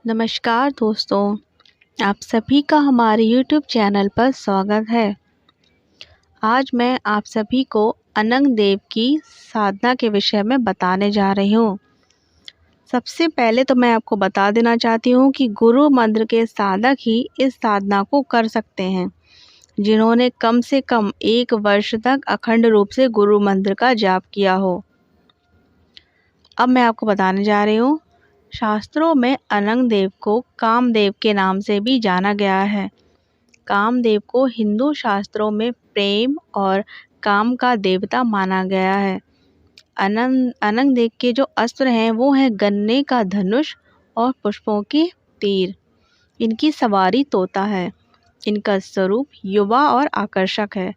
नमस्कार दोस्तों, आप सभी का हमारे YouTube चैनल पर स्वागत है। आज मैं आप सभी को अनंग देव की साधना के विषय में बताने जा रही हूँ। सबसे पहले तो मैं आपको बता देना चाहती हूँ कि गुरु मंत्र के साधक ही इस साधना को कर सकते हैं, जिन्होंने कम से कम 1 वर्ष तक अखंड रूप से गुरु मंत्र का जाप किया हो। अब मैं आपको बताने जा रही हूँ। शास्त्रों में अनंग देव को कामदेव के नाम से भी जाना गया है। कामदेव को हिंदू शास्त्रों में प्रेम और काम का देवता माना गया है। अनंग देव के जो अस्त्र हैं वो हैं गन्ने का धनुष और पुष्पों के तीर। इनकी सवारी तोता है। इनका स्वरूप युवा और आकर्षक है।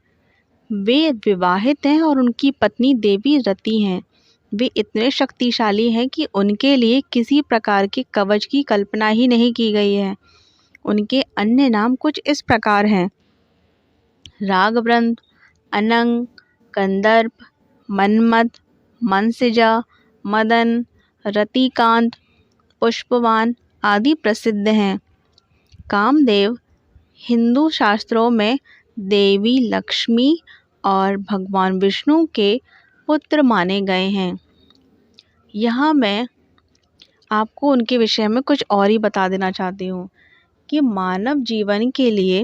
वे विवाहित हैं और उनकी पत्नी देवी रति हैं। वे इतने शक्तिशाली हैं कि उनके लिए किसी प्रकार के कवच की कल्पना ही नहीं की गई है। उनके अन्य नाम कुछ इस प्रकार हैं: रागवृंद, अनंग, कंदर्प, मन्मथ, मनसिजा, मदन, रतिकांत, पुष्पवान आदि प्रसिद्ध हैं। कामदेव हिंदू शास्त्रों में देवी लक्ष्मी और भगवान विष्णु के पुत्र माने गए हैं। यहाँ मैं आपको उनके विषय में कुछ और ही बता देना चाहती हूँ कि मानव जीवन के लिए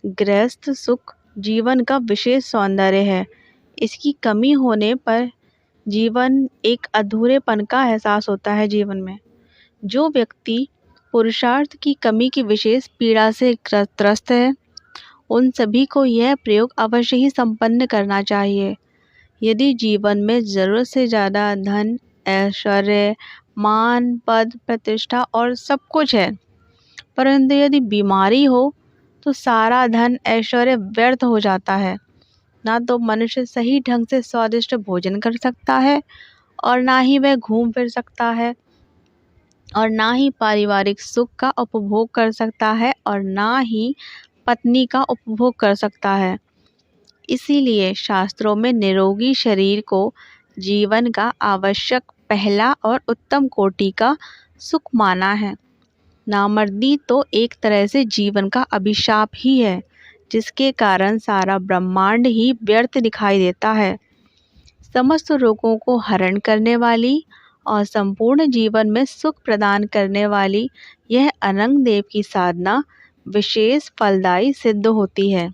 गृहस्थ सुख जीवन का विशेष सौंदर्य है। इसकी कमी होने पर जीवन एक अधूरेपन का एहसास होता है जीवन में। जो व्यक्ति पुरुषार्थ की कमी की विशेष पीड़ा से त्रस्त है, उन सभी को यह प्रयोग अवश्य ही संपन्न करना चाहिए। यदि जीवन में ज़रूरत से ज़्यादा धन, ऐश्वर्य, मान, पद, प्रतिष्ठा और सब कुछ है, परंतु यदि बीमारी हो तो सारा धन, ऐश्वर्य व्यर्थ हो जाता है। ना तो मनुष्य सही ढंग से स्वादिष्ट भोजन कर सकता है और ना ही वह घूम फिर सकता है और ना ही पारिवारिक सुख का उपभोग कर सकता है और ना ही पत्नी का उपभोग कर सकता है। इसीलिए शास्त्रों में निरोगी शरीर को जीवन का आवश्यक पहला और उत्तम कोटि का सुख माना है। नामर्दी तो एक तरह से जीवन का अभिशाप ही है, जिसके कारण सारा ब्रह्मांड ही व्यर्थ दिखाई देता है। समस्त रोगों को हरण करने वाली और संपूर्ण जीवन में सुख प्रदान करने वाली यह अनंग देव की साधना विशेष फलदायी सिद्ध होती है।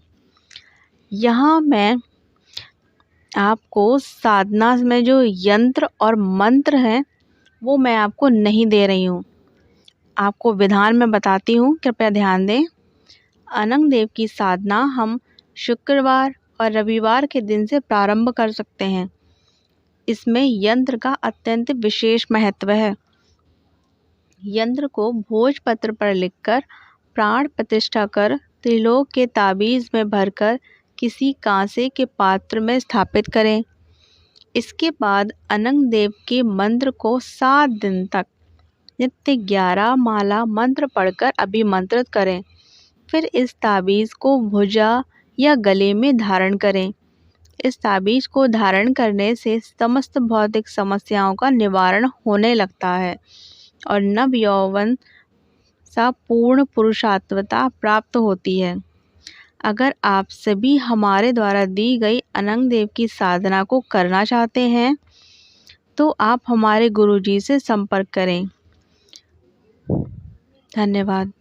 यहाँ मैं आपको साधना में जो यंत्र और मंत्र हैं वो मैं आपको नहीं दे रही हूँ। आपको विधान में बताती हूँ, कृपया ध्यान दें। अनंग देव की साधना हम शुक्रवार और रविवार के दिन से प्रारंभ कर सकते हैं। इसमें यंत्र का अत्यंत विशेष महत्व है। यंत्र को भोजपत्र पर लिखकर प्राण प्रतिष्ठा कर त्रिलोक के ताबीज़ में भरकर किसी कांसे के पात्र में स्थापित करें। इसके बाद अनंग देव के मंत्र को 7 दिन तक नित्य 11 माला मंत्र पढ़कर अभिमंत्रित करें। फिर इस ताबीज़ को भुजा या गले में धारण करें। इस ताबीज़ को धारण करने से समस्त भौतिक समस्याओं का निवारण होने लगता है और नव यौवन सा पूर्ण पुरुषार्थता प्राप्त होती है। अगर आप सभी हमारे द्वारा दी गई अनंग देव की साधना को करना चाहते हैं तो आप हमारे गुरुजी से संपर्क करें। धन्यवाद।